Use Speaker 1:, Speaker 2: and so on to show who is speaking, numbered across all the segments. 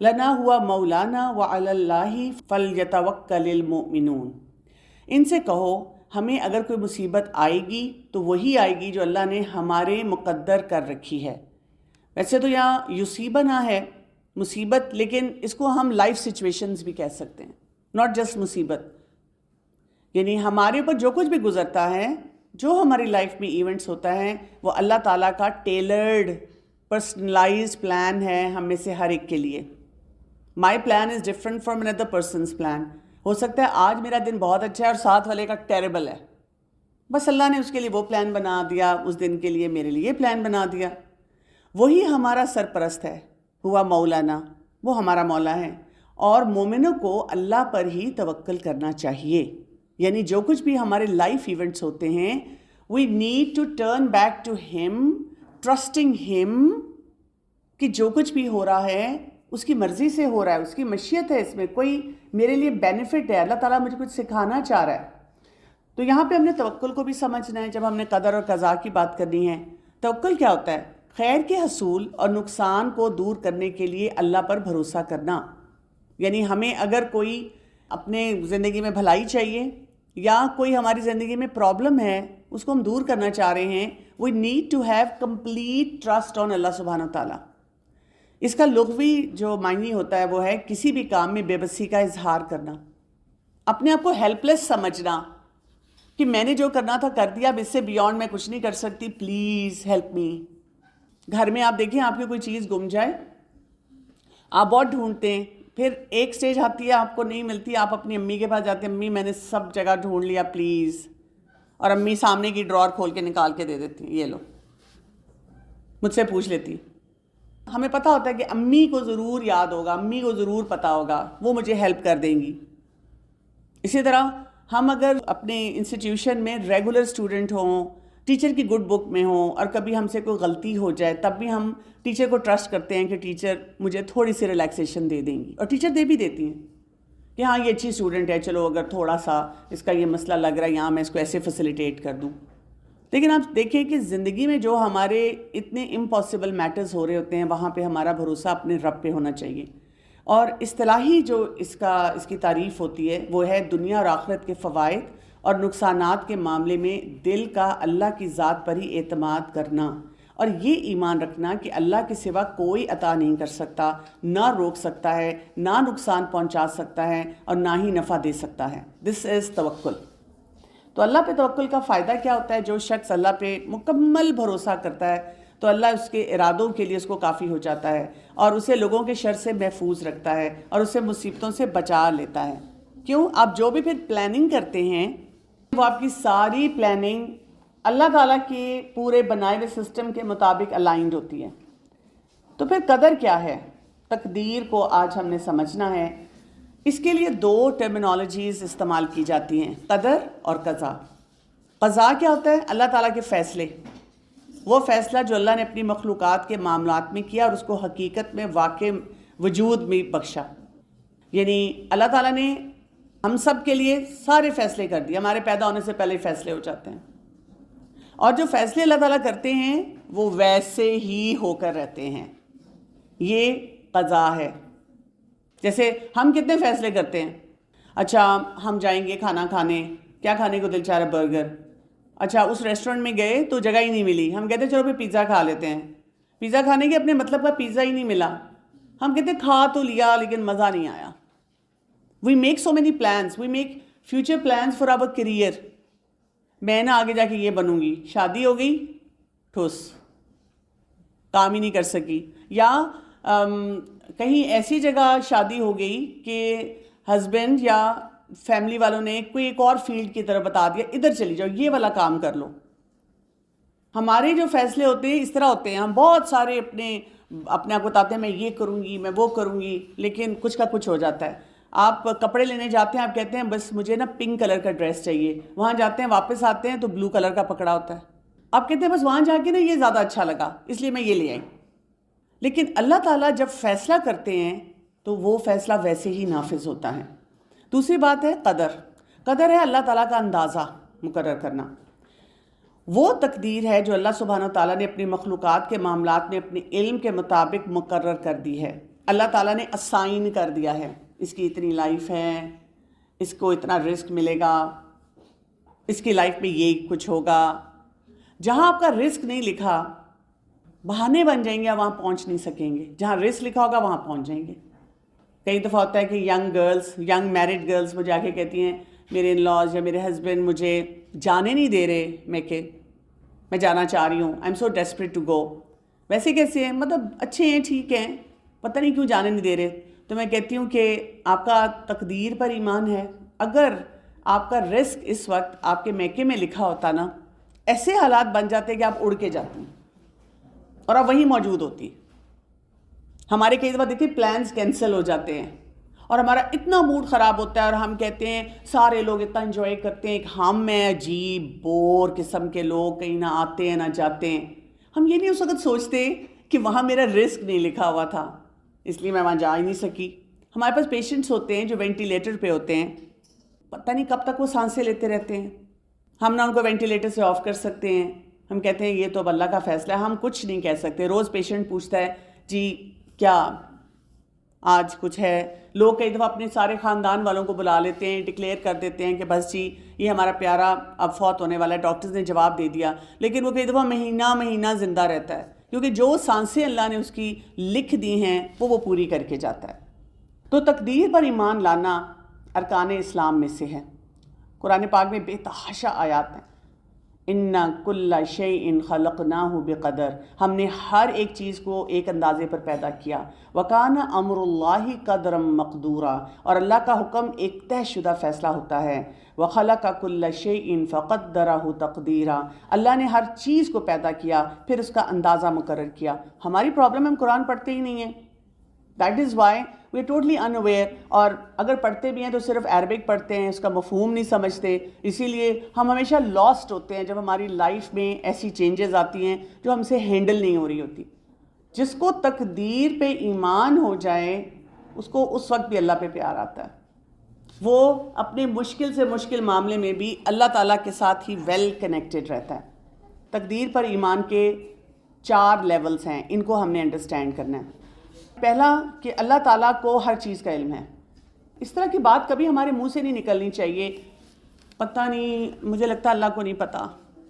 Speaker 1: لنا ہوا مولانا وعلی اللہ فلیتوکل المؤمنون۔ ان سے کہو ہمیں اگر کوئی مصیبت آئے گی تو وہی آئے گی جو اللہ نے ہمارے مقدر کر رکھی ہے۔ ویسے تو یہاں یصیبنا ہے مصیبت، لیکن اس کو ہم لائف سچویشنز بھی کہہ سکتے ہیں، ناٹ جسٹ مصیبت، یعنی ہمارے اوپر جو کچھ بھی گزرتا ہے، جو ہماری لائف میں ایونٹس ہوتا ہے، وہ اللہ تعالیٰ کا ٹیلرڈ پرسنلائزڈ پلان ہے ہم میں سے ہر ایک کے لیے۔ My plan is different from another person's plan. ہو سکتا ہے آج میرا دن بہت اچھا ہے اور ساتھ والے کا ٹیریبل ہے، بس اللہ نے اس کے لیے وہ پلان بنا دیا، اس دن کے لیے میرے لیے پلان بنا دیا۔ وہی ہمارا سرپرست ہے، ہوا مولانا، وہ ہمارا مولا ہے، اور مومنوں کو اللہ پر ہی توکل کرنا چاہیے۔ یعنی جو کچھ بھی ہمارے لائف ایونٹس ہوتے ہیں، we need to turn back to ہم، ٹرسٹنگ ہم کہ جو کچھ بھی ہو رہا ہے اس کی مرضی سے ہو رہا ہے، اس کی مشیت ہے، اس میں کوئی میرے لیے بینیفٹ ہے، اللہ تعالیٰ مجھے کچھ سکھانا چاہ رہا ہے۔ تو یہاں پہ ہم نے توکل کو بھی سمجھنا ہے۔ جب ہم نے قدر اور قضا کی بات کرنی ہے، توکل کیا ہوتا ہے؟ خیر کے حصول اور نقصان کو دور کرنے کے لیے اللہ پر بھروسہ کرنا۔ یعنی ہمیں اگر کوئی اپنے زندگی میں بھلائی چاہیے یا کوئی ہماری زندگی میں پرابلم ہے، اس کو ہم دور کرنا چاہ رہے ہیں، we need to have complete trust on Allah سبحانہ و تعالیٰ۔ اس کا لغوی جو معنی ہوتا ہے وہ ہے کسی بھی کام میں بے بسی کا اظہار کرنا، اپنے آپ کو ہیلپ لیس سمجھنا کہ میں نے جو کرنا تھا کر دیا، اب اس سے بیونڈ میں کچھ نہیں کر سکتی، پلیز ہیلپ می۔ گھر میں آپ دیکھیں آپ کی کوئی چیز گم جائے، آپ بہت ڈھونڈتے ہیں، پھر ایک سٹیج آتی ہے آپ کو نہیں ملتی، آپ اپنی امی کے پاس جاتے ہیں، امی میں نے سب جگہ ڈھونڈ لیا پلیز، اور امی سامنے کی ڈرار کھول کے نکال کے دے دیتی، یہ لو، مجھ سے پوچھ لیتی۔ ہمیں پتہ ہوتا ہے کہ امی کو ضرور یاد ہوگا، امی کو ضرور پتہ ہوگا، وہ مجھے ہیلپ کر دیں گی۔ اسی طرح ہم اگر اپنے انسٹیٹیوشن میں ریگولر اسٹوڈنٹ ہوں، ٹیچر کی گڈ بک میں ہوں، اور کبھی ہم سے کوئی غلطی ہو جائے، تب بھی ہم ٹیچر کو ٹرسٹ کرتے ہیں کہ ٹیچر مجھے تھوڑی سی ریلیکسیشن دے دیں گی، اور ٹیچر دے بھی دیتی ہیں کہ ہاں یہ اچھی اسٹوڈنٹ ہے، چلو اگر تھوڑا سا اس کا یہ مسئلہ لگ رہا ہے یہاں میں اس کو ایسے فیسیلیٹیٹ کر دوں۔ لیکن آپ دیکھیں کہ زندگی میں جو ہمارے اتنے امپاسبل میٹرز ہو رہے ہوتے ہیں، وہاں پہ ہمارا بھروسہ اپنے رب پہ ہونا چاہیے۔ اور اصطلاحی جو اس کی تعریف ہوتی ہے وہ ہے دنیا اور آخرت کے فوائد اور نقصانات کے معاملے میں دل کا اللہ کی ذات پر ہی اعتماد کرنا، اور یہ ایمان رکھنا کہ اللہ کے سوا کوئی عطا نہیں کر سکتا، نہ روک سکتا ہے، نہ نقصان پہنچا سکتا ہے، اور نہ ہی نفع دے سکتا ہے۔ دس از توکل۔ تو اللہ پہ توکل کا فائدہ کیا ہوتا ہے؟ جو شخص اللہ پہ مکمل بھروسہ کرتا ہے تو اللہ اس کے ارادوں کے لیے اس کو کافی ہو جاتا ہے، اور اسے لوگوں کے شر سے محفوظ رکھتا ہے، اور اسے مصیبتوں سے بچا لیتا ہے۔ کیوں؟ آپ جو بھی پھر پلاننگ کرتے ہیں، وہ آپ کی ساری پلاننگ اللہ تعالیٰ کے پورے بنائے ہوئے سسٹم کے مطابق الائنڈ ہوتی ہے۔ تو پھر قدر کیا ہے؟ تقدیر کو آج ہم نے سمجھنا ہے۔ اس کے لیے دو ٹرمینالوجیز استعمال کی جاتی ہیں، قدر اور قضا۔ قضا کیا ہوتا ہے؟ اللہ تعالیٰ کے فیصلے، وہ فیصلہ جو اللہ نے اپنی مخلوقات کے معاملات میں کیا اور اس کو حقیقت میں واقع وجود میں بخشا۔ یعنی اللہ تعالیٰ نے ہم سب کے لیے سارے فیصلے کر دیے، ہمارے پیدا ہونے سے پہلے فیصلے ہو جاتے ہیں، اور جو فیصلے اللہ تعالیٰ کرتے ہیں وہ ویسے ہی ہو کر رہتے ہیں۔ یہ قضا ہے۔ جیسے ہم کتنے فیصلے کرتے ہیں، اچھا ہم جائیں گے کھانا کھانے، کیا کھانے کو دل چاہ رہا؟ برگر۔ اچھا اس ریسٹورنٹ میں گئے تو جگہ ہی نہیں ملی، ہم کہتے ہیں چلو پھر پیزا کھا لیتے ہیں، پیزا کھانے کے اپنے مطلب کا پیزا ہی نہیں ملا، ہم کہتے ہیں کھا تو لیا لیکن مزہ نہیں آیا۔ We make so many plans, we make future plans for our career. میں نا آگے جا کے یہ بنوں گی، شادی ہو گئی، ٹھوس، کام ہی نہیں کر سکی۔ یا کہیں ایسی جگہ شادی ہو گئی کہ ہسبینڈ یا فیملی والوں نے کوئی ایک اور فیلڈ کی طرف بتا دیا، ادھر چلی جاؤ، یہ والا کام کر لو۔ ہمارے جو فیصلے ہوتے ہیں اس طرح ہوتے ہیں، ہم بہت سارے اپنے آپ کو بتاتے ہیں میں یہ کروں گی، میں وہ کروں گی، لیکن کچھ کا کچھ ہو جاتا ہے۔ آپ کپڑے لینے جاتے ہیں، آپ کہتے ہیں بس مجھے نا پنک کلر کا ڈریس چاہیے، وہاں جاتے ہیں واپس آتے ہیں تو بلو کلر کا پکڑا ہوتا ہے، آپ کہتے ہیں بس وہاں جا کے نا یہ زیادہ اچھا لگا اس لیے میں یہ لے آئی۔ لیکن اللہ تعالیٰ جب فیصلہ کرتے ہیں تو وہ فیصلہ ویسے ہی نافذ ہوتا ہے۔ دوسری بات ہے قدر۔ قدر ہے اللہ تعالیٰ کا اندازہ مقرر کرنا، وہ تقدیر ہے جو اللہ سبحانہ و تعالیٰ نے اپنی مخلوقات کے معاملات میں اپنے علم کے مطابق مقرر کر دی ہے۔ اللہ تعالیٰ نے اسائن کر دیا ہے، اس کی اتنی لائف ہے، اس کو اتنا رزق ملے گا، اس کی لائف میں یہ کچھ ہوگا. جہاں آپ کا رزق نہیں لکھا بہانے بن جائیں گے، وہاں پہنچ نہیں سکیں گے. جہاں رزق لکھا ہوگا وہاں پہنچ جائیں گے. کئی دفعہ ہوتا ہے کہ ینگ میرڈ گرلز وہ جا کے کہتی ہیں میرے ان لاز یا میرے ہسبینڈ مجھے جانے نہیں دے رہے، میں جانا چاہ رہی ہوں، I am so desperate to go. ویسے کیسے ہیں؟ مطلب اچھے ہیں، ٹھیک ہیں، پتہ نہیں کیوں جانے نہیں دے رہے. تو میں کہتی ہوں کہ آپ کا تقدیر پر ایمان ہے. اگر آپ کا رزق اس وقت آپ کے میکے میں لکھا ہوتا نا، ایسے حالات بن جاتے کہ آپ اڑ کے جاتی اور آپ وہیں موجود ہوتی. ہمارے کئی دفعہ دیکھیں پلانز کینسل ہو جاتے ہیں اور ہمارا اتنا موڈ خراب ہوتا ہے اور ہم کہتے ہیں سارے لوگ اتنا انجوائے کرتے ہیں، ہم میں عجیب بور قسم کے لوگ کہیں نہ آتے ہیں نہ جاتے ہیں. ہم یہ نہیں اس وقت سوچتے کہ وہاں میرا رزق نہیں لکھا ہوا تھا، اس لیے میں وہاں جا ہی نہیں سکی. ہمارے پاس پیشنٹس ہوتے ہیں جو وینٹیلیٹر پہ ہوتے ہیں، پتہ نہیں کب تک وہ سانسیں لیتے رہتے ہیں. ہم نہ ان کو وینٹیلیٹر سے آف کر سکتے ہیں. ہم کہتے ہیں یہ تو اب اللہ کا فیصلہ ہے، ہم کچھ نہیں کہہ سکتے. روز پیشنٹ پوچھتا ہے جی کیا آج کچھ ہے. لوگ کئی دفعہ اپنے سارے خاندان والوں کو بلا لیتے ہیں، ڈکلیئر کر دیتے ہیں کہ بس جی یہ ہمارا پیارا اب فوت ہونے والا ہے، ڈاکٹرز نے جواب دے دیا. لیکن وہ کئی دفعہ مہینہ زندہ رہتا ہے، کیونکہ جو سانسیں اللہ نے اس کی لکھ دی ہیں وہ پوری کر کے جاتا ہے. تو تقدیر پر ایمان لانا ارکان اسلام میں سے ہے. قرآن پاک میں بے تحاشا آیات ہیں. اِنَّ كُلَّ شَيْءٍ خَلَقْنَاهُ بِقَدَرٍ، ہم نے ہر ایک چیز کو ایک اندازے پر پیدا کیا. وَكَانَ أَمْرُ اللَّهِ قَدْرًا مَقْدُورًا، اور اللہ کا حکم ایک طے شدہ فیصلہ ہوتا ہے. وَخَلَقَ كُلَّ شَيْءٍ فَقَدَّرَهُ تَقْدِيرًا، اللہ نے ہر چیز کو پیدا کیا پھر اس کا اندازہ مقرر کیا. ہماری پرابلم ہم قرآن پڑھتے ہی نہیں ہیں. That is why we are totally unaware, اور اگر پڑھتے بھی ہیں تو صرف عربک پڑھتے ہیں، اس کا مفہوم نہیں سمجھتے. اسی لیے ہم ہمیشہ لاسٹ ہوتے ہیں جب ہماری لائف میں ایسی چینجز آتی ہیں جو ہم سے ہینڈل نہیں ہو رہی ہوتی. جس کو تقدیر پہ ایمان ہو جائے اس کو اس وقت بھی اللہ پہ پیار آتا ہے. وہ اپنے مشکل سے مشکل معاملے میں بھی اللہ تعالیٰ کے ساتھ ہی ویل کنیکٹڈ رہتا ہے. تقدیر پر ایمان کے 4 لیولز ہیں، ان کو ہم نے انڈرسٹینڈ کرنا ہے. پہلا کہ اللہ تعالیٰ کو ہر چیز کا علم ہے. اس طرح کی بات کبھی ہمارے منہ سے نہیں نکلنی چاہیے پتہ نہیں، مجھے لگتا ہے اللہ کو نہیں پتہ،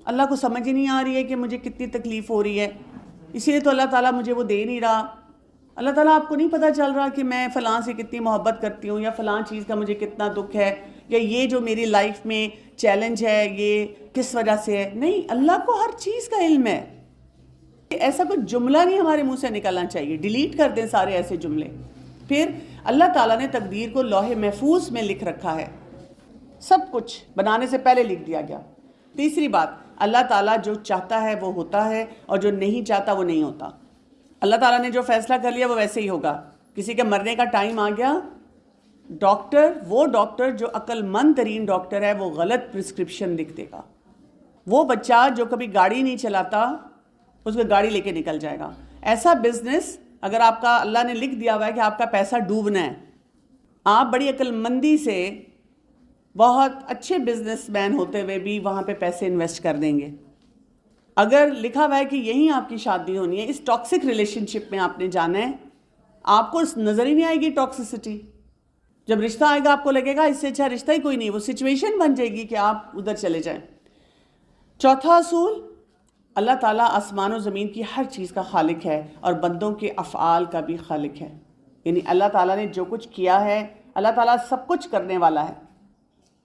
Speaker 1: اللہ کو سمجھ ہی نہیں آ رہی ہے کہ مجھے کتنی تکلیف ہو رہی ہے، اسی لیے تو اللہ تعالیٰ مجھے وہ دے نہیں رہا. اللہ تعالیٰ آپ کو نہیں پتہ چل رہا کہ میں فلاں سے کتنی محبت کرتی ہوں، یا فلاں چیز کا مجھے کتنا دکھ ہے، یا یہ جو میری لائف میں چیلنج ہے یہ کس وجہ سے ہے. نہیں، اللہ کو ہر چیز کا علم ہے. ایسا کوئی جملہ نہیں ہمارے منہ سے نکلنا چاہیے، ڈیلیٹ کر دیں سارے ایسے جملے. پھر اللہ تعالیٰ نے تقدیر کو لوح محفوظ میں لکھ رکھا ہے، سب کچھ بنانے سے پہلے لکھ دیا گیا. تیسری بات، اللہ تعالیٰ جو چاہتا ہے وہ ہوتا ہے اور جو نہیں چاہتا وہ نہیں ہوتا. اللہ تعالیٰ نے جو فیصلہ کر لیا وہ ویسے ہی ہوگا. کسی کے مرنے کا ٹائم آ گیا، وہ ڈاکٹر جو عقل مند ترین ڈاکٹر ہے وہ غلط پرسکرپشن لکھ دے گا. وہ بچہ جو کبھی گاڑی نہیں چلاتا اس کو گاڑی لے کے نکل جائے گا. ایسا بزنس اگر آپ کا اللہ نے لکھ دیا ہوا ہے کہ آپ کا پیسہ ڈوبنا ہے، آپ بڑی عقل مندی سے بہت اچھے بزنس مین ہوتے ہوئے بھی وہاں پہ پیسے انویسٹ کر دیں گے. اگر لکھا ہوا ہے کہ یہیں آپ کی شادی ہونی ہے، اس ٹاکسک ریلیشن شپ میں آپ نے جانا ہے، آپ کو نظر ہی نہیں آئے گی ٹاکسسٹی. جب رشتہ آئے گا آپ کو لگے گا اس سے اچھا رشتہ ہی کوئی نہیں. وہ سچویشن بن جائے گی کہ آپ ادھر چلے جائیں. چوتھا اصول، اللہ تعالیٰ آسمان و زمین کی ہر چیز کا خالق ہے اور بندوں کے افعال کا بھی خالق ہے. یعنی اللہ تعالیٰ نے جو کچھ کیا ہے، اللہ تعالیٰ سب کچھ کرنے والا ہے.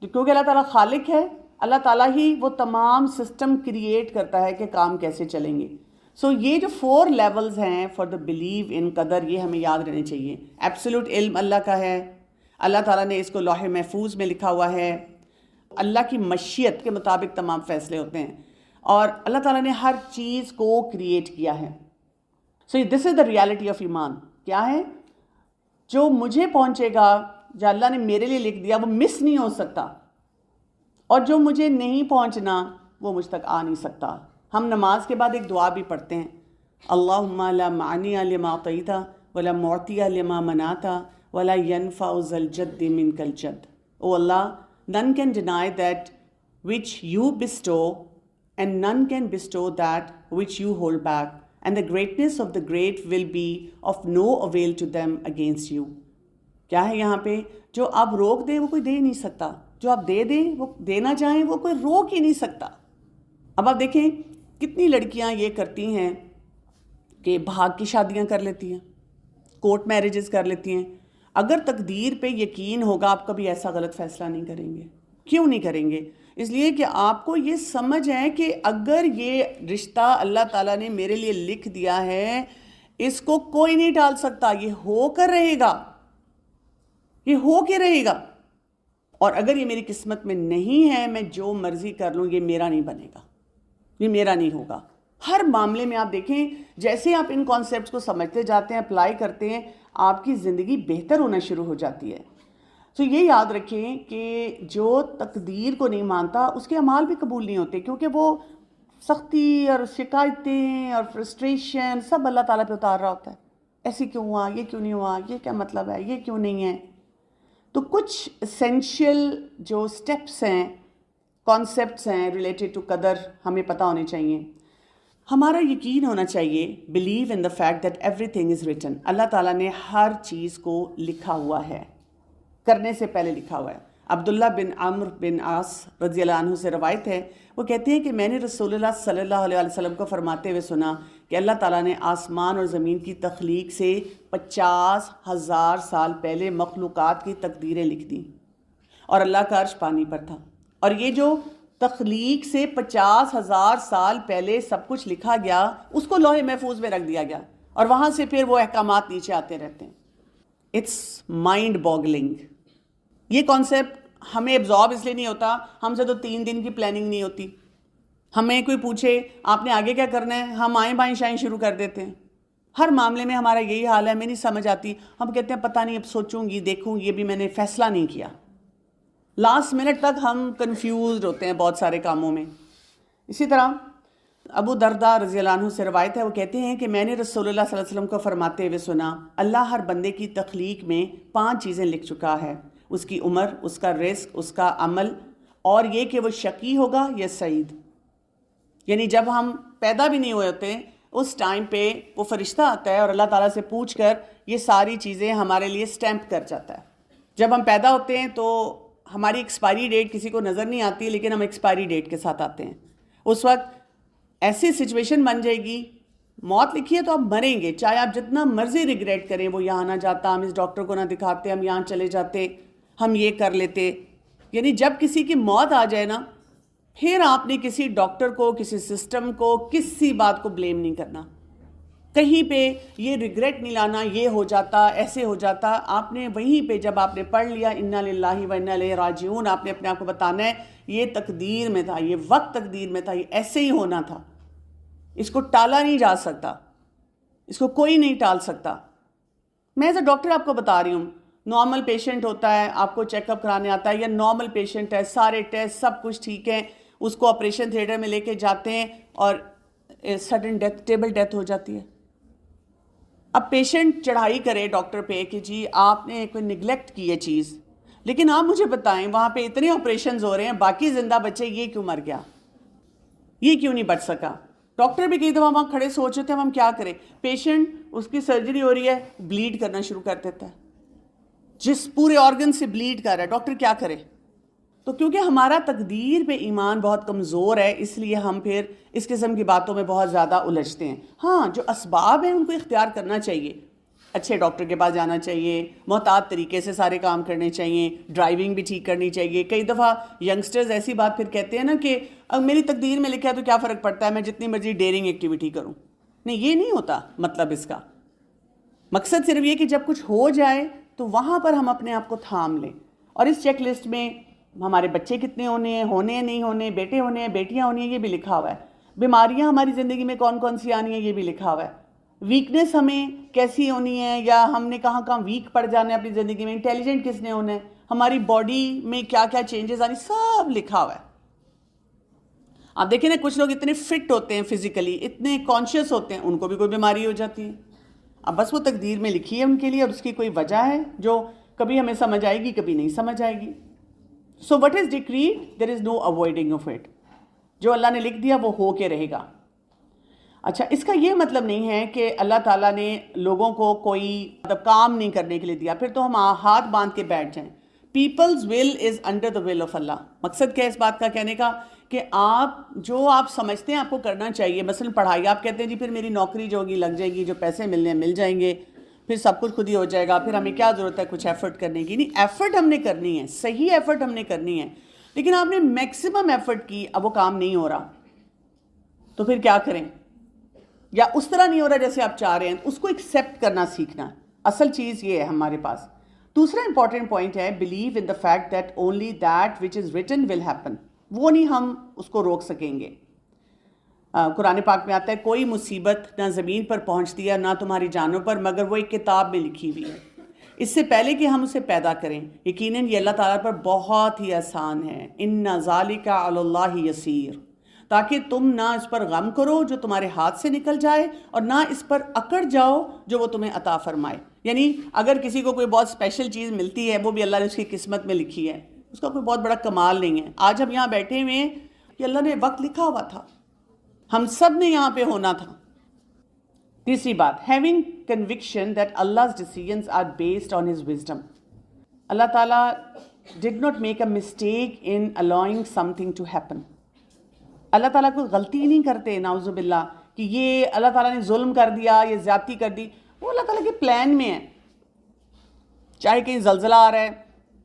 Speaker 1: کیونکہ اللہ تعالیٰ خالق ہے، اللہ تعالیٰ ہی وہ تمام سسٹم کریٹ کرتا ہے کہ کام کیسے چلیں گے. سو یہ جو 4 لیولز ہیں فار دا بلیو ان قدر، یہ ہمیں یاد رہنے چاہیے. ایبسولوٹ علم اللہ کا ہے، اللہ تعالیٰ نے اس کو لوح محفوظ میں لکھا ہوا ہے. اللہ کی مشیت کے مطابق تمام فیصلے ہوتے ہیں، اور اللہ تعالیٰ نے ہر چیز کو کریٹ کیا ہے. سو دس از دا ریالٹی آف ایمان. کیا ہے؟ جو مجھے پہنچے گا، جو اللہ نے میرے لیے لکھ دیا، وہ مس نہیں ہو سکتا، اور جو مجھے نہیں پہنچنا وہ مجھ تک آ نہیں سکتا. ہم نماز کے بعد ایک دعا بھی پڑھتے ہیں، اللہم لا معنی لما اعطیت ولا معطی لما منعت ولا ينفع ذا الجد منک الجد. O Allah, none can deny that which you bestow and none can bestow that which you hold back, and the greatness of the great will be of no avail to them against you. کیا ہے یہاں پہ؟ جو آپ روک دیں وہ کوئی دے نہیں سکتا، جو آپ دے دیں وہ دینا چاہیں وہ کوئی روک ہی نہیں سکتا. اب آپ دیکھیں کتنی لڑکیاں یہ کرتی ہیں کہ بھاگ کی شادیاں کر لیتی ہیں، کورٹ میرجز کر لیتی ہیں. اگر تقدیر پہ یقین ہوگا آپ کبھی ایسا غلط فیصلہ نہیں کریں گے. کیوں نہیں کریں گے؟ اس لیے کہ آپ کو یہ سمجھ ہے کہ اگر یہ رشتہ اللہ تعالیٰ نے میرے لیے لکھ دیا ہے اس کو کوئی نہیں ٹال سکتا، یہ ہو کر رہے گا، یہ ہو کے رہے گا. اور اگر یہ میری قسمت میں نہیں ہے میں جو مرضی کر لوں یہ میرا نہیں بنے گا، یہ میرا نہیں ہوگا. ہر معاملے میں آپ دیکھیں جیسے آپ ان کانسیپٹس کو سمجھتے جاتے ہیں، اپلائی کرتے ہیں، آپ کی زندگی بہتر ہونا شروع ہو جاتی ہے. تو یہ یاد رکھیں کہ جو تقدیر کو نہیں مانتا اس کے اعمال بھی قبول نہیں ہوتے، کیونکہ وہ سختی اور شکایتیں اور فرسٹریشن سب اللہ تعالیٰ پہ اتار رہا ہوتا ہے. ایسے کیوں ہوا، یہ کیوں نہیں ہوا، یہ کیا مطلب ہے، یہ کیوں نہیں ہے. تو کچھ اسینشیل جو سٹیپس ہیں، کانسیپٹس ہیں ریلیٹڈ ٹو قدر ہمیں پتہ ہونے چاہیے. ہمارا یقین ہونا چاہیے، believe in the fact that everything is written. اللہ تعالیٰ نے ہر چیز کو لکھا ہوا ہے، کرنے سے پہلے لکھا ہوا ہے. عبداللہ بن عمرو بن عاص رضی اللہ عنہ سے روایت ہے، وہ کہتے ہیں کہ میں نے رسول اللہ صلی اللہ علیہ وسلم کو فرماتے ہوئے سنا کہ اللہ تعالیٰ نے آسمان اور زمین کی تخلیق سے 50,000 سال پہلے مخلوقات کی تقدیریں لکھ دیں، اور اللہ کا عرش پانی پر تھا. اور یہ جو تخلیق سے 50,000 سال پہلے سب کچھ لکھا گیا اس کو لوح محفوظ میں رکھ دیا گیا، اور وہاں سے پھر وہ احکامات نیچے آتے رہتے ہیں. It's mind boggling. یہ کانسیپٹ ہمیں ابزارب اس لیے نہیں ہوتا، ہم سے تو 3 دن کی پلاننگ نہیں ہوتی. ہمیں کوئی پوچھے آپ نے آگے کیا کرنا ہے، ہم آئیں بائیں شائیں شروع کر دیتے ہیں. ہر معاملے میں ہمارا یہی حال ہے، ہمیں نہیں سمجھ آتی، ہم کہتے ہیں پتہ نہیں اب سوچوں گی دیکھوں گی، یہ بھی میں نے فیصلہ نہیں کیا. لاسٹ منٹ تک ہم کنفیوزڈ ہوتے ہیں بہت سارے کاموں میں. اسی طرح ابو درداء رضی اللہ عنہ سے روایت ہے، وہ کہتے ہیں کہ میں نے رسول اللہ صلی اللہ علیہ وسلم کو فرماتے ہوئے سنا اللہ ہر بندے کی تخلیق میں 5 چیزیں لکھ چکا ہے، اس کی عمر، اس کا رزق، اس کا عمل، اور یہ کہ وہ شقی ہوگا یا سعید. یعنی جب ہم پیدا بھی نہیں ہوئے ہوتے اس ٹائم پہ وہ فرشتہ آتا ہے اور اللہ تعالیٰ سے پوچھ کر یہ ساری چیزیں ہمارے لیے سٹیمپ کر جاتا ہے. جب ہم پیدا ہوتے ہیں تو ہماری ایکسپائری ڈیٹ کسی کو نظر نہیں آتی، لیکن ہم ایکسپائری ڈیٹ کے ساتھ آتے ہیں. اس وقت ایسی سچویشن بن جائے گی، موت لکھی ہے تو آپ مریں گے، چاہے آپ جتنا مرضی ریگریٹ کریں، وہ یہاں نہ جاتا، ہم اس ڈاکٹر کو نہ دکھاتے، ہم یہاں چلے جاتے، ہم یہ کر لیتے. یعنی جب کسی کی موت آ جائے نا، پھر آپ نے کسی ڈاکٹر کو، کسی سسٹم کو، کسی بات کو بلیم نہیں کرنا، کہیں پہ یہ ریگریٹ نہیں لانا یہ ہو جاتا، ایسے ہو جاتا. آپ نے وہیں پہ جب آپ نے پڑھ لیا انا للہ و انا الیہ راجعون، آپ نے اپنے آپ کو بتانا ہے یہ تقدیر میں تھا، یہ وقت تقدیر میں تھا، یہ ایسے ہی ہونا تھا، اس کو ٹالا نہیں جا سکتا، اس کو کوئی نہیں ٹال سکتا. میں ایز اے ڈاکٹر آپ کو بتا رہی ہوں، نارمل پیشنٹ ہوتا ہے، آپ کو چیک اپ کرانے آتا ہے، یا نارمل پیشنٹ ہے، سارے ٹیسٹ سب کچھ ٹھیک ہے، اس کو آپریشن تھیٹر میں لے کے جاتے ہیں اور سڈن ڈیتھ، ٹیبل ڈیتھ ہو جاتی ہے. اب پیشنٹ چڑھائی کرے ڈاکٹر پہ کہ جی آپ نے کوئی نگلیکٹ کی ہے چیز، لیکن آپ مجھے بتائیں وہاں پہ اتنے آپریشنز ہو رہے ہیں، باقی زندہ بچے، یہ کیوں مر گیا، یہ کیوں نہیں بچ سکا. ڈاکٹر بھی کئی دفعہ وہاں کھڑے سوچ رہے تھے ہم کیا کریں. پیشنٹ اس کی سرجری ہو رہی ہے، بلیڈ کرنا شروع کر دیتا ہے، جس پورے آرگن سے بلیڈ کر رہا ہے، ڈاکٹر کیا کرے. تو کیونکہ ہمارا تقدیر پہ ایمان بہت کمزور ہے، اس لیے ہم پھر اس قسم کی باتوں میں بہت زیادہ الجھتے ہیں. ہاں جو اسباب ہیں ان کو اختیار کرنا چاہیے، اچھے ڈاکٹر کے پاس جانا چاہیے، محتاط طریقے سے سارے کام کرنے چاہیے، ڈرائیونگ بھی ٹھیک کرنی چاہیے. کئی دفعہ ینگسٹرز ایسی بات پھر کہتے ہیں نا کہ اب میری تقدیر میں لکھا ہے تو کیا فرق پڑتا ہے، میں جتنی مرضی ڈیرنگ ایکٹیویٹی کروں. نہیں، یہ نہیں ہوتا. مطلب اس کا مقصد صرف یہ کہ جب کچھ ہو جائے تو وہاں پر ہم اپنے آپ کو تھام لیں. اور اس چیک لسٹ میں ہمارے بچے کتنے ہونے ہیں نہیں ہونے، بیٹے ہونے ہیں بیٹیاں ہونی ہیں، یہ بھی لکھا ہوا ہے. بیماریاں ہماری زندگی میں کون کون سی آنی ہیں یہ بھی لکھا ہوا ہے. ویکنیس ہمیں کیسی ہونی ہے، یا ہم نے کہاں کہاں ویک پڑ جانا ہے اپنی زندگی میں، انٹیلیجنٹ کس نے ہونا ہے، ہماری باڈی میں کیا کیا چینجز آنی، سب لکھا ہوا ہے. آپ دیکھیں نا کچھ لوگ اتنے فٹ ہوتے ہیں فزیکلی، اتنے کانشیس ہوتے ہیں، ان کو بھی کوئی بیماری ہو جاتی ہے. اب بس وہ تقدیر میں لکھی ہے ان کے لیے، اور اس کی کوئی وجہ ہے جو کبھی ہمیں سمجھ آئے گی کبھی نہیں سمجھ آئے گی. So what is decreed there is no avoiding of it. جو اللہ نے لکھ دیا وہ ہو کے رہے گا. اچھا، اس کا یہ مطلب نہیں ہے کہ اللہ تعالیٰ نے لوگوں کو کوئی مطلب کام نہیں کرنے کے لیے دیا، پھر تو ہم ہاتھ باندھ کے بیٹھ جائیں. People's will is under the will of Allah. مقصد کیا ہے اس بات کا کہنے کا کہ آپ سمجھتے ہیں آپ کو کرنا چاہیے، مثلا پڑھائی، آپ کہتے ہیں جی پھر میری نوکری جو ہوگی لگ جائے گی، جو پیسے ملنے مل جائیں گے، پھر سب کچھ خود ہی ہو جائے گا، پھر ہمیں کیا ضرورت ہے کچھ ایفرٹ کرنے کی. نہیں، ایفرٹ ہم نے کرنی ہے، صحیح ایفرٹ ہم نے کرنی ہے، لیکن آپ نے میکسیمم ایفرٹ کی، اب وہ کام نہیں ہو رہا تو پھر کیا کریں؟ یا اس طرح نہیں ہو رہا جیسے آپ چاہ رہے ہیں، اس کو ایکسیپٹ کرنا سیکھنا ہے. اصل چیز یہ ہے ہمارے پاس. دوسرا امپورٹنٹ پوائنٹ ہے blue in the fact that only that which is written will happen. وہ نہیں ہم اس کو روک سکیں گے. قرآن پاک میں آتا ہے کوئی مصیبت نہ زمین پر پہنچتی ہے نہ تمہاری جانوں پر، مگر وہ ایک کتاب میں لکھی ہوئی ہے. اس سے پہلے کہ ہم اسے پیدا کریں، یقیناً یہ اللہ تعالیٰ پر بہت ہی آسان ہے. ان ذالک علی اللہ یسیر، تاکہ تم نہ اس پر غم کرو جو تمہارے ہاتھ سے نکل جائے اور نہ اس پر اکڑ جاؤ جو وہ تمہیں عطا فرمائے. یعنی اگر کسی کو کوئی بہت اسپیشل چیز ملتی ہے، وہ بھی اللہ نے اس کی قسمت میں لکھی ہے، اس کا کوئی بہت بڑا کمال نہیں ہے. آج ہم یہاں بیٹھے ہوئے ہیں کہ اللہ نے وقت لکھا ہوا تھا، ہم سب نے یہاں پہ ہونا تھا. تیسری بات، having conviction that Allah's decisions are based on His wisdom. اللہ تعالیٰ did not make a mistake in allowing something to happen. اللہ تعالیٰ کوئی غلطی نہیں کرتے نعوذ باللہ کہ یہ اللہ تعالیٰ نے ظلم کر دیا، یہ زیادتی کر دی. وہ اللہ تعالیٰ کے پلان میں ہے. چاہے کہیں زلزلہ آ رہا ہے،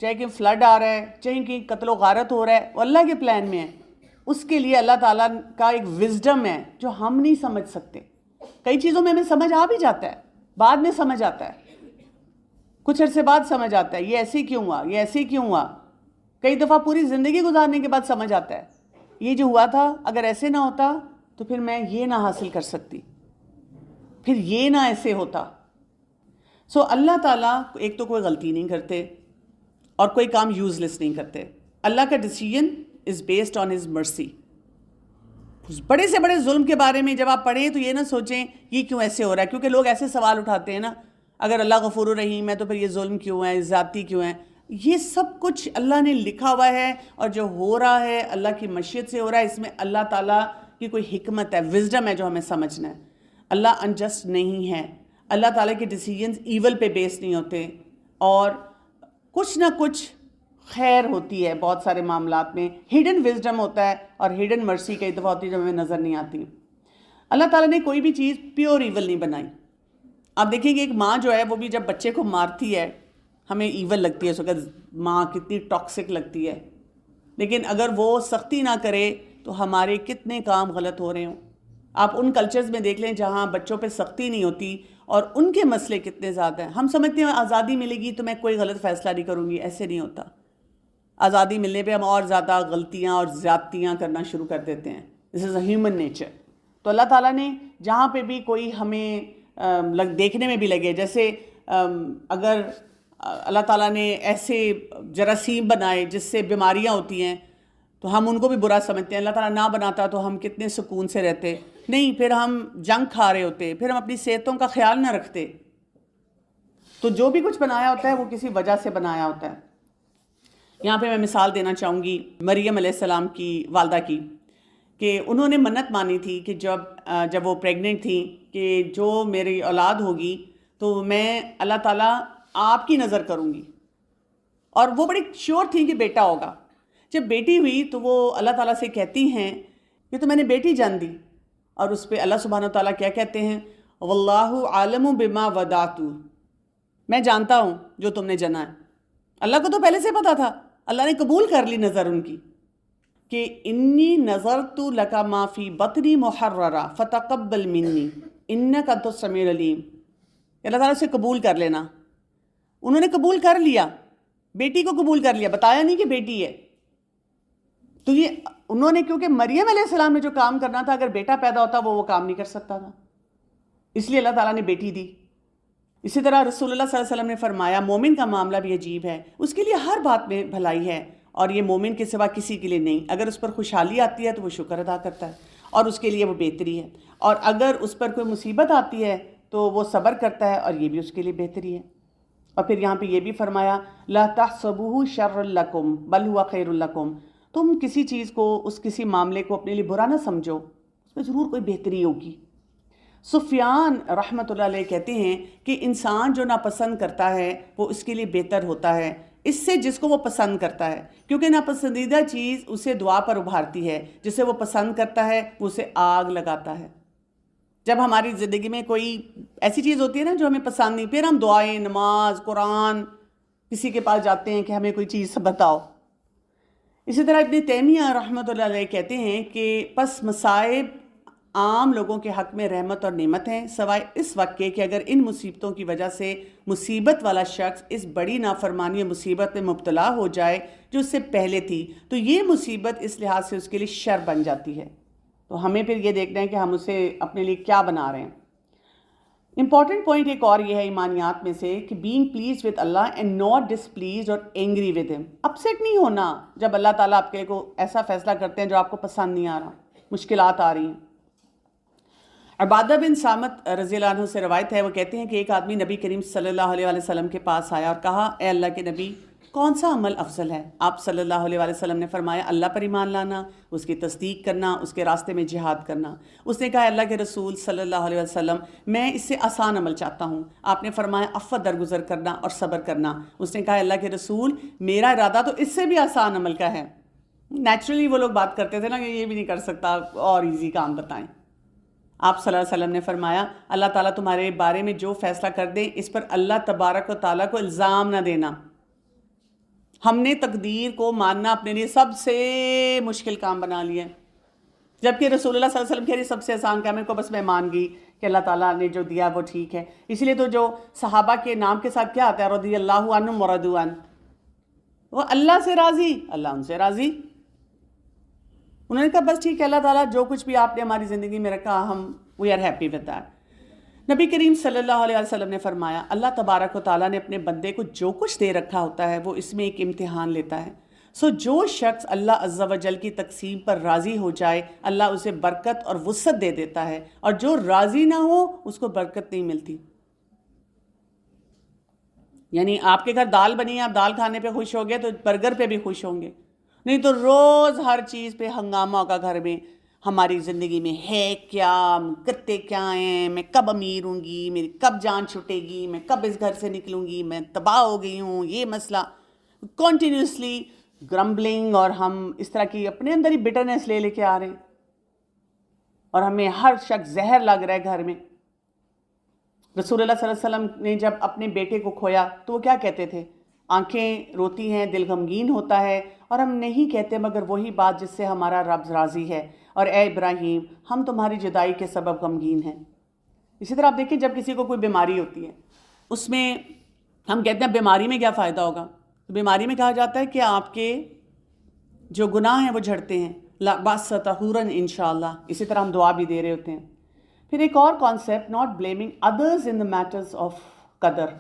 Speaker 1: چاہے کہیں فلڈ آ رہا ہے، چاہے کہیں قتل و غارت ہو رہا ہے، وہ اللہ کے پلان میں ہے. اس کے لیے اللہ تعالیٰ کا ایک وزڈم ہے جو ہم نہیں سمجھ سکتے. کئی چیزوں میں ہمیں سمجھ آ بھی جاتا ہے، بعد میں سمجھ آتا ہے، کچھ عرصے بعد سمجھ آتا ہے یہ ایسے کیوں ہوا، یہ ایسے کیوں ہوا. کئی دفعہ پوری زندگی گزارنے کے بعد سمجھ آتا ہے یہ جو ہوا تھا اگر ایسے نہ ہوتا تو پھر میں یہ نہ حاصل کر سکتی، پھر یہ نہ ایسے ہوتا. اللہ تعالیٰ ایک تو کوئی غلطی نہیں کرتے اور کوئی کام یوزلیس نہیں کرتے. اللہ کا decision is based on his mercy. بڑے سے بڑے ظلم کے بارے میں جب آپ پڑھیں تو یہ نہ سوچیں یہ کیوں ایسے ہو رہا ہے، کیونکہ لوگ ایسے سوال اٹھاتے ہیں نا، اگر اللہ غفور الرحیم ہے تو پھر یہ ظلم کیوں ہے، زیادتی کیوں ہے. یہ سب کچھ اللہ نے لکھا ہوا ہے، اور جو ہو رہا ہے اللہ کی مشیت سے ہو رہا ہے. اس میں اللہ تعالیٰ کی کوئی حکمت ہے، وزڈم ہے جو ہمیں سمجھنا ہے. اللہ انجسٹ نہیں ہے. اللہ تعالیٰ کے ڈیسیجنز ایول پہ بیس نہیں ہوتے، اور کچھ نہ کچھ خیر ہوتی ہے. بہت سارے معاملات میں ہڈن وزڈم ہوتا ہے اور ہڈن مرسی کئی دفعہ ہوتی ہے جو ہمیں نظر نہیں آتی. اللہ تعالیٰ نے کوئی بھی چیز پیور ایول نہیں بنائی. آپ دیکھیں گے ایک ماں جو ہے وہ بھی جب بچے کو مارتی ہے ہمیں ایول لگتی ہے، اس وقت ماں کتنی ٹاکسک لگتی ہے، لیکن اگر وہ سختی نہ کرے تو ہمارے کتنے کام غلط ہو رہے ہوں. آپ ان کلچرز میں دیکھ لیں جہاں بچوں پہ سختی نہیں ہوتی اور ان کے مسئلے کتنے زیادہ ہیں. ہم سمجھتے ہیں آزادی ملے گی تو میں کوئی غلط فیصلہ نہیں کروں گی، ایسے نہیں ہوتا. آزادی ملنے پہ ہم اور زیادہ غلطیاں اور زیادتیاں کرنا شروع کر دیتے ہیں. دس از اے ہیومن نیچر. تو اللہ تعالیٰ نے جہاں پہ بھی کوئی ہمیں دیکھنے میں بھی لگے، جیسے اگر اللہ تعالیٰ نے ایسے جراثیم بنائے جس سے بیماریاں ہوتی ہیں تو ہم ان کو بھی برا سمجھتے ہیں. اللہ تعالیٰ نہ بناتا تو ہم کتنے سکون سے رہتے. نہیں، پھر ہم جنک کھا رہے ہوتے، پھر ہم اپنی صحتوں کا خیال نہ رکھتے. تو جو بھی کچھ بنایا ہوتا ہے وہ کسی وجہ سے بنایا ہوتا ہے. یہاں پہ میں مثال دینا چاہوں گی مریم علیہ السلام کی والدہ کی، کہ انہوں نے منت مانی تھی کہ جب وہ پریگننٹ تھیں کہ جو میری اولاد ہوگی تو میں اللہ تعالیٰ آپ کی نظر کروں گی، اور وہ بڑی شیور تھیں کہ بیٹا ہوگا. جب بیٹی ہوئی تو وہ اللہ تعالیٰ سے کہتی ہیں کہ تو میں نے بیٹی جان دی، اور اس پہ اللہ سبحانہ وتعالیٰ کیا کہتے ہیں، واللہ عالم بما ودعت، میں جانتا ہوں جو تم نے جنا ہے. اللہ کو تو پہلے سے پتا تھا. اللہ نے قبول کر لی نظر ان کی کہ انی نظرت لک ما فی بطنی محررا فتقبل منی انک انت السمیع العلیم. اللہ تعالیٰ سے قبول کر لینا. انہوں نے قبول کر لیا، بیٹی کو قبول کر لیا، بتایا نہیں کہ بیٹی ہے. تو یہ انہوں نے، کیونکہ مریم علیہ السلام نے جو کام کرنا تھا اگر بیٹا پیدا ہوتا وہ کام نہیں کر سکتا تھا، اس لیے اللہ تعالیٰ نے بیٹی دی. اسی طرح رسول اللہ صلی اللہ علیہ وسلم نے فرمایا مومن کا معاملہ بھی عجیب ہے، اس کے لیے ہر بات میں بھلائی ہے، اور یہ مومن کے سوا کسی کے لیے نہیں. اگر اس پر خوشحالی آتی ہے تو وہ شکر ادا کرتا ہے اور اس کے لیے وہ بہتری ہے، اور اگر اس پر کوئی مصیبت آتی ہے تو وہ صبر کرتا ہے اور یہ بھی اس کے لیے بہتری ہے. اور پھر یہاں پہ یہ بھی فرمایا لا تحسبوه شر لکم بل هو خیر لکم. تم کسی چیز کو، اس کسی معاملے کو اپنے لیے برا نہ سمجھو، اس میں ضرور کوئی بہتری ہوگی. سفیان رحمۃ اللہ علیہ کہتے ہیں کہ انسان جو ناپسند کرتا ہے وہ اس کے لیے بہتر ہوتا ہے اس سے جس کو وہ پسند کرتا ہے، کیونکہ ناپسندیدہ چیز اسے دعا پر ابھارتی ہے، جسے وہ پسند کرتا ہے وہ اسے آگ لگاتا ہے۔ جب ہماری زندگی میں کوئی ایسی چیز ہوتی ہے نا جو ہمیں پسند نہیں، پھر ہم دعائیں، نماز، قرآن، کسی کے پاس جاتے ہیں کہ ہمیں کوئی چیز بتاؤ۔ اسی طرح ابن تیمیہ رحمۃ اللہ علیہ کہتے ہیں کہ پس مصائب عام لوگوں کے حق میں رحمت اور نعمت ہیں، سوائے اس وقت کے کہ اگر ان مصیبتوں کی وجہ سے مصیبت والا شخص اس بڑی نافرمانی اور مصیبت میں مبتلا ہو جائے جو اس سے پہلے تھی، تو یہ مصیبت اس لحاظ سے اس کے لیے شر بن جاتی ہے۔ تو ہمیں پھر یہ دیکھنا ہے کہ ہم اسے اپنے لیے کیا بنا رہے ہیں۔ امپورٹنٹ پوائنٹ ایک اور یہ ہے ایمانیات میں سے کہ being pleased with Allah and not displeased اور اینگری ود ہم۔ اپسیٹ نہیں ہونا جب اللہ تعالیٰ آپ کے کو ایسا فیصلہ کرتے ہیں جو آپ کو پسند نہیں آ رہا، مشکلات آ رہی ہیں۔ عبادہ بن صامت رضی اللہ عنہ سے روایت ہے، وہ کہتے ہیں کہ ایک آدمی نبی کریم صلی اللہ علیہ وسلم کے پاس آیا اور کہا، اے اللہ کے نبی، کون سا عمل افضل ہے؟ آپ صلی اللہ علیہ وسلم نے فرمایا، اللہ پر ایمان لانا، اس کی تصدیق کرنا، اس کے راستے میں جہاد کرنا۔ اس نے کہا، اللہ کے رسول صلی اللہ علیہ وسلم، میں اس سے آسان عمل چاہتا ہوں۔ آپ نے فرمایا، عفو درگزر کرنا اور صبر کرنا۔ اس نے کہا، اللہ کے رسول، میرا ارادہ تو اس سے بھی آسان عمل کا ہے۔ نیچرلی وہ لوگ بات کرتے تھے نا کہ یہ بھی نہیں کر سکتا، اور ایزی کام بتائیں۔ آپ صلی اللہ علیہ وسلم نے فرمایا، اللہ تعالیٰ تمہارے بارے میں جو فیصلہ کر دیں اس پر اللہ تبارک و تعالیٰ کو الزام نہ دینا۔ ہم نے تقدیر کو ماننا اپنے لیے سب سے مشکل کام بنا لیا، جبکہ رسول اللہ صلی اللہ علیہ وسلم کہہ رہے سب سے آسان کام ہے، کو بس میں مان گئی کہ اللہ تعالیٰ نے جو دیا وہ ٹھیک ہے۔ اس لیے تو جو صحابہ کے نام کے ساتھ کیا آتا ہے، رضی اللہ عنہم ورضوا عنہ، وہ اللہ سے راضی، اللہ ان سے راضی۔ انہوں نے کہا بس ٹھیک ہے اللہ تعالیٰ جو کچھ بھی آپ نے ہماری زندگی میں رکھا، ہم we are happy with that. نبی کریم صلی اللہ علیہ وسلم نے فرمایا، اللہ تبارک و تعالیٰ نے اپنے بندے کو جو کچھ دے رکھا ہوتا ہے وہ اس میں ایک امتحان لیتا ہے۔ سو جو شخص اللہ عز و جل کی تقسیم پر راضی ہو جائے، اللہ اسے برکت اور وسعت دے دیتا ہے، اور جو راضی نہ ہو اس کو برکت نہیں ملتی۔ یعنی آپ کے گھر دال بنی ہے، آپ دال کھانے پہ خوش ہو گئے تو برگر پہ بھی خوش ہوں گے، نہیں تو روز ہر چیز پہ ہنگامہ ہوگا گھر میں۔ ہماری زندگی میں ہے کیا، کرتے کیا ہیں، میں کب امیر ہوں گی، میری کب جان چھٹے گی، میں کب اس گھر سے نکلوں گی، میں تباہ ہو گئی ہوں، یہ مسئلہ کنٹینیوسلی گرمبلنگ، اور ہم اس طرح کی اپنے اندر ہی بٹرنس لے کے آ رہے ہیں، اور ہمیں ہر شخص زہر لگ رہا ہے گھر میں۔ رسول اللہ صلی اللہ علیہ وسلم نے جب اپنے بیٹے کو کھویا تو وہ کیا کہتے تھے؟ آنکھیں روتی ہیں، دل غمگین ہوتا ہے، اور ہم نہیں کہتے مگر وہی بات جس سے ہمارا رب راضی ہے، اور اے ابراہیم، ہم تمہاری جدائی کے سبب غمگین ہیں۔ اسی طرح آپ دیکھیں جب کسی کو کوئی بیماری ہوتی ہے، اس میں ہم کہتے ہیں بیماری میں کیا فائدہ ہوگا، تو بیماری میں کہا جاتا ہے کہ آپ کے جو گناہ ہیں وہ جھڑتے ہیں، لا باس طہورن انشاءاللہ۔ اسی طرح ہم دعا بھی دے رہے ہوتے ہیں۔ پھر ایک اور concept, not blaming others in the matters of قدر۔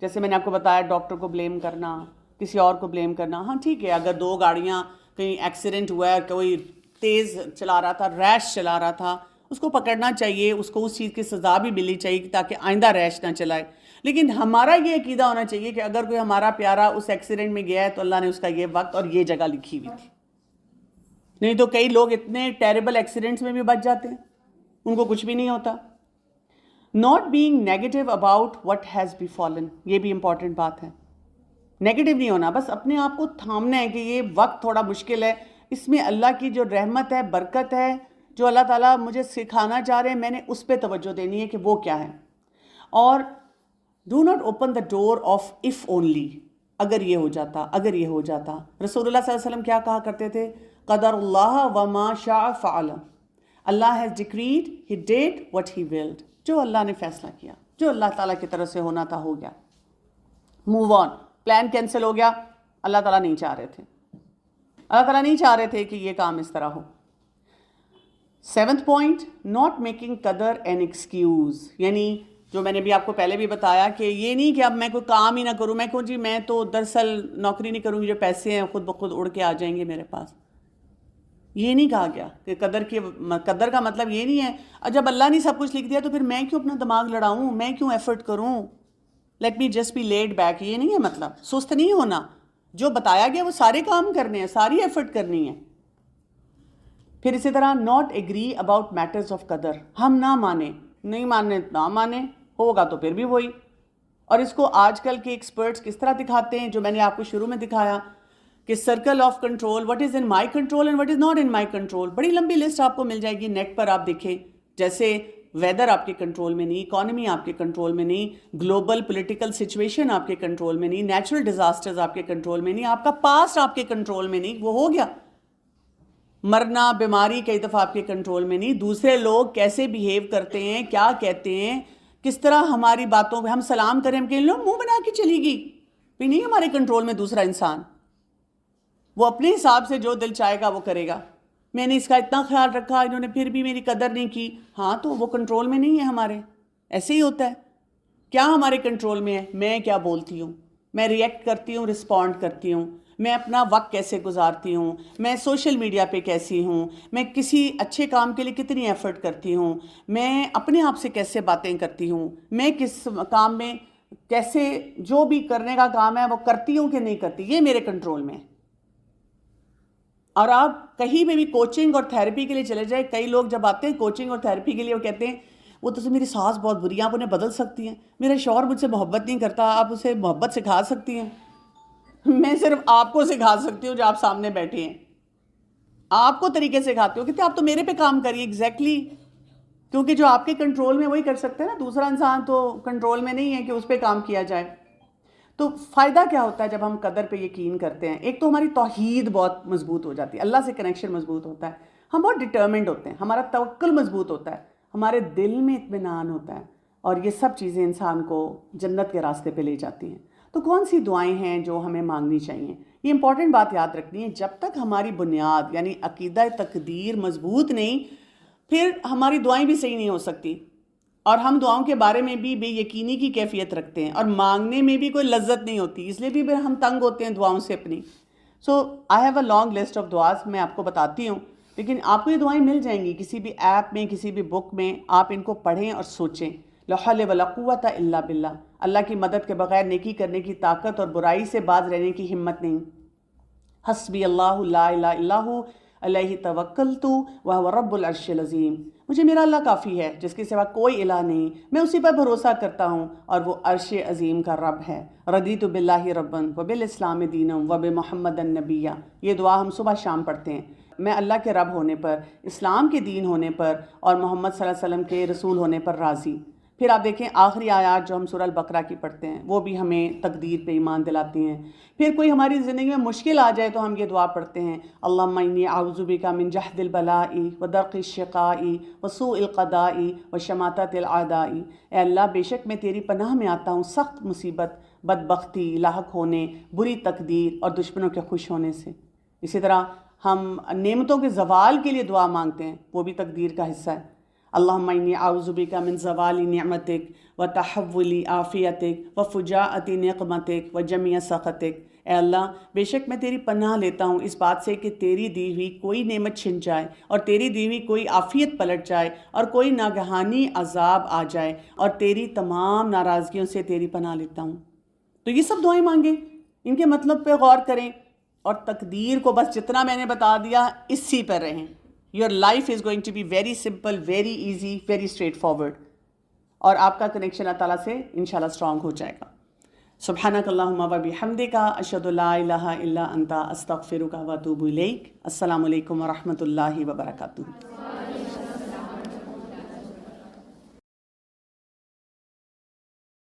Speaker 1: جیسے میں نے آپ کو بتایا ڈاکٹر کو بلیم کرنا، کسی اور کو بلیم کرنا۔ ہاں ٹھیک ہے، اگر دو گاڑیاں کہیں ایکسیڈنٹ ہوا ہے، کوئی تیز چلا رہا تھا، ریش چلا رہا تھا، اس کو پکڑنا چاہیے، اس کو اس چیز کی سزا بھی ملنی چاہیے تاکہ آئندہ ریش نہ چلائے۔ لیکن ہمارا یہ عقیدہ ہونا چاہیے کہ اگر کوئی ہمارا پیارا اس ایکسیڈنٹ میں گیا ہے تو اللہ نے اس کا یہ وقت اور یہ جگہ لکھی ہوئی تھی۔ نہیں تو کئی لوگ اتنے ٹیریبل ایکسیڈنٹس میں بھی بچ جاتے ہیں، ان کو کچھ بھی نہیں ہوتا۔ Not being negative about what has been fallen, یہ بھی امپورٹنٹ بات ہے۔ نیگیٹو نہیں ہونا، بس اپنے آپ کو تھامنا ہے کہ یہ وقت تھوڑا مشکل ہے، اس میں اللہ کی جو رحمت ہے، برکت ہے، جو اللہ تعالیٰ مجھے سکھانا چاہ رہے ہیں، میں نے اس پہ توجہ دینی ہے کہ وہ کیا ہے۔ اور do not open the door of if only, اگر یہ ہو جاتا، اگر یہ ہو جاتا۔ رسول اللہ صلی اللہ علیہ وسلم کیا کہا کرتے تھے؟ قدر اللہ وما شاء فعل، Allah has decreed, he did what he willed، جو اللہ نے فیصلہ کیا، جو اللہ تعالیٰ کی طرف سے ہونا تھا ہو گیا، موو آن۔ پلان کینسل ہو گیا، اللہ تعالیٰ نہیں چاہ رہے تھے، اللہ تعالیٰ نہیں چاہ رہے تھے کہ یہ کام اس طرح ہو۔ 7th پوائنٹ، ناٹ میکنگ قدر این ایکسکیوز، یعنی جو میں نے بھی آپ کو پہلے بھی بتایا کہ یہ نہیں کہ اب میں کوئی کام ہی نہ کروں، میں کہوں جی میں تو دراصل نوکری نہیں کروں گی، جو پیسے ہیں خود بخود اڑ کے آ جائیں گے میرے پاس۔ یہ نہیں کہا گیا کہ قدر کا مطلب یہ نہیں ہے اور جب اللہ نے سب کچھ لکھ دیا تو پھر میں کیوں اپنا دماغ لڑاؤں، میں کیوں ایفرٹ کروں، let me just be laid back, یہ نہیں ہے مطلب۔ سست نہیں ہونا، جو بتایا گیا وہ سارے کام کرنے ہیں، ساری ایفرٹ کرنی ہے۔ پھر اسی طرح not agree about matters of قدر، ہم نہ مانیں، نہیں ماننے نہ مانے، ہوگا تو پھر بھی وہی. اور اس کو آج کل کے ایکسپرٹس کس طرح دکھاتے ہیں، جو میں نے آپ کو شروع میں دکھایا کہ circle of control, what is in my control and what is not in my control. بڑی لمبی لسٹ آپ کو مل جائے گی نیٹ پر، آپ دیکھیں. جیسے ویدر آپ کے کنٹرول میں نہیں، اکانومی آپ کے کنٹرول میں نہیں، گلوبل پولیٹیکل سچویشن آپ کے کنٹرول میں نہیں، نیچرل ڈیزاسٹرز آپ کے کنٹرول میں نہیں، آپ کا پاسٹ آپ کے کنٹرول میں نہیں، وہ ہو گیا. مرنا، بیماری کئی دفعہ آپ کے کنٹرول میں نہیں، دوسرے لوگ کیسے بیہیو کرتے ہیں، کیا کہتے ہیں، کس طرح ہماری باتوں پہ ہم سلام کریں، ہم کہیں لوگ منہ بنا کے چلی گئی بھی نہیں ہمارے کنٹرول میں دوسرا انسان. وہ اپنے حساب سے جو دل چاہے گا وہ کرے گا. میں نے اس کا اتنا خیال رکھا، انہوں نے پھر بھی میری قدر نہیں کی. ہاں تو وہ کنٹرول میں نہیں ہے ہمارے. ایسے ہی ہوتا ہے. کیا ہمارے کنٹرول میں ہے؟ میں کیا بولتی ہوں، میں ریئیکٹ کرتی ہوں، رسپونڈ کرتی ہوں، میں اپنا وقت کیسے گزارتی ہوں، میں سوشل میڈیا پہ کیسی ہوں، میں کسی اچھے کام کے لیے کتنی ایفرٹ کرتی ہوں، میں اپنے آپ سے کیسے باتیں کرتی ہوں، میں کس کام میں کیسے جو بھی کرنے کا کام ہے وہ کرتی ہوں کہ نہیں کرتی، یہ میرے کنٹرول میں ہے. اور آپ کہیں بھی کوچنگ اور تھیراپی کے لیے چلے جائیں، کئی لوگ جب آتے ہیں کوچنگ اور تھیراپی کے لیے وہ کہتے ہیں وہ تو میری ساس بہت بری ہیں، آپ انہیں بدل سکتی ہیں، میرا شوہر مجھ سے محبت نہیں کرتا، آپ اسے محبت سکھا سکتی ہیں. میں صرف آپ کو سکھا سکتی ہوں جو آپ سامنے بیٹھے ہیں، آپ کو طریقے سکھاتی ہوں. کہتے ہیں آپ تو میرے پہ کام کریے. ایگزیکٹلی، کیونکہ جو آپ کے کنٹرول میں وہی کر سکتے ہیں نا، دوسرا انسان تو کنٹرول میں نہیں ہے کہ اس پہ کام کیا جائے. تو فائدہ کیا ہوتا ہے جب ہم قدر پہ یقین کرتے ہیں؟ ایک تو ہماری توحید بہت مضبوط ہو جاتی ہے، اللہ سے کنیکشن مضبوط ہوتا ہے، ہم بہت ڈٹرمنڈ ہوتے ہیں، ہمارا توکل مضبوط ہوتا ہے، ہمارے دل میں اطمینان ہوتا ہے، اور یہ سب چیزیں انسان کو جنت کے راستے پہ لے جاتی ہیں. تو کون سی دعائیں ہیں جو ہمیں مانگنی چاہیے؟ یہ امپورٹنٹ بات یاد رکھنی ہے. جب تک ہماری بنیاد یعنی عقیدہ تقدیر مضبوط نہیں، پھر ہماری دعائیں بھی صحیح نہیں ہو سکتی، اور ہم دعاؤں کے بارے میں بھی بے یقینی کی کیفیت رکھتے ہیں، اور مانگنے میں بھی کوئی لذت نہیں ہوتی، اس لیے بھی ہم تنگ ہوتے ہیں دعاؤں سے اپنی. So I have a long list of duas, میں آپ کو بتاتی ہوں، لیکن آپ کو یہ دعائیں مل جائیں گی کسی بھی ایپ میں، کسی بھی بک میں. آپ ان کو پڑھیں اور سوچیں. لا حول ولا قوت الا باللہ، اللہ کی مدد کے بغیر نیکی کرنے کی طاقت اور برائی سے باز رہنے کی ہمت نہیں. حسبی اللہ لا الہ الا ہو علیہ توکلت وہو رب العرش العظیم. مجھے میرا اللہ کافی ہے جس کے سوا کوئی الہ نہیں، میں اسی پر بھروسہ کرتا ہوں اور وہ عرش عظیم کا رب ہے. رضیت باللہ ربا وبالاسلام دینا وبمحمد النبیہ. یہ دعا ہم صبح شام پڑھتے ہیں. میں اللہ کے رب ہونے پر، اسلام کے دین ہونے پر، اور محمد صلی اللہ علیہ وسلم کے رسول ہونے پر راضی. پھر آپ دیکھیں آخری آیات جو ہم سورہ البقرہ کی پڑھتے ہیں، وہ بھی ہمیں تقدیر پہ ایمان دلاتی ہیں. پھر کوئی ہماری زندگی میں مشکل آ جائے تو ہم یہ دعا پڑھتے ہیں، اللہم انی اعوذ بک من جہد البلاء ودرک الشقاء وسوء القضاء وشماتۃ الاعداء. اے اللہ، بے شک میں تیری پناہ میں آتا ہوں سخت مصیبت، بدبختی، لاحق ہونے، بری تقدیر اور دشمنوں کے خوش ہونے سے. اسی طرح ہم نعمتوں کے زوال کے لیے دعا مانگتے ہیں، وہ بھی تقدیر کا حصہ ہے. اللہم انی اعوذ بک من زوال نعمتک وتحول عافیتک وفجاءۃ نقمتک وجمیع سخطک. اے اللہ، بے شک میں تیری پناہ لیتا ہوں اس بات سے کہ تیری دی ہوئی کوئی نعمت چھن جائے، اور تیری دی ہوئی کوئی عافیت پلٹ جائے، اور کوئی ناگہانی عذاب آ جائے، اور تیری تمام ناراضگیوں سے تیری پناہ لیتا ہوں. تو یہ سب دعائیں مانگیں، ان کے مطلب پہ غور کریں، اور تقدیر کو بس جتنا میں نے بتا دیا اسی پر رہیں. Your life is going to be very simple, very easy, very straightforward. اور آپ کا کنیکشن اللہ تعالیٰ سے انشاءاللہ اسٹرانگ ہو جائے گا. سبحانک اللہم و بحمدک، اشہد لا الہ الا انت، استغفرک و اتوب الیک. السلام علیکم و رحمۃ اللہ وبرکاتہ.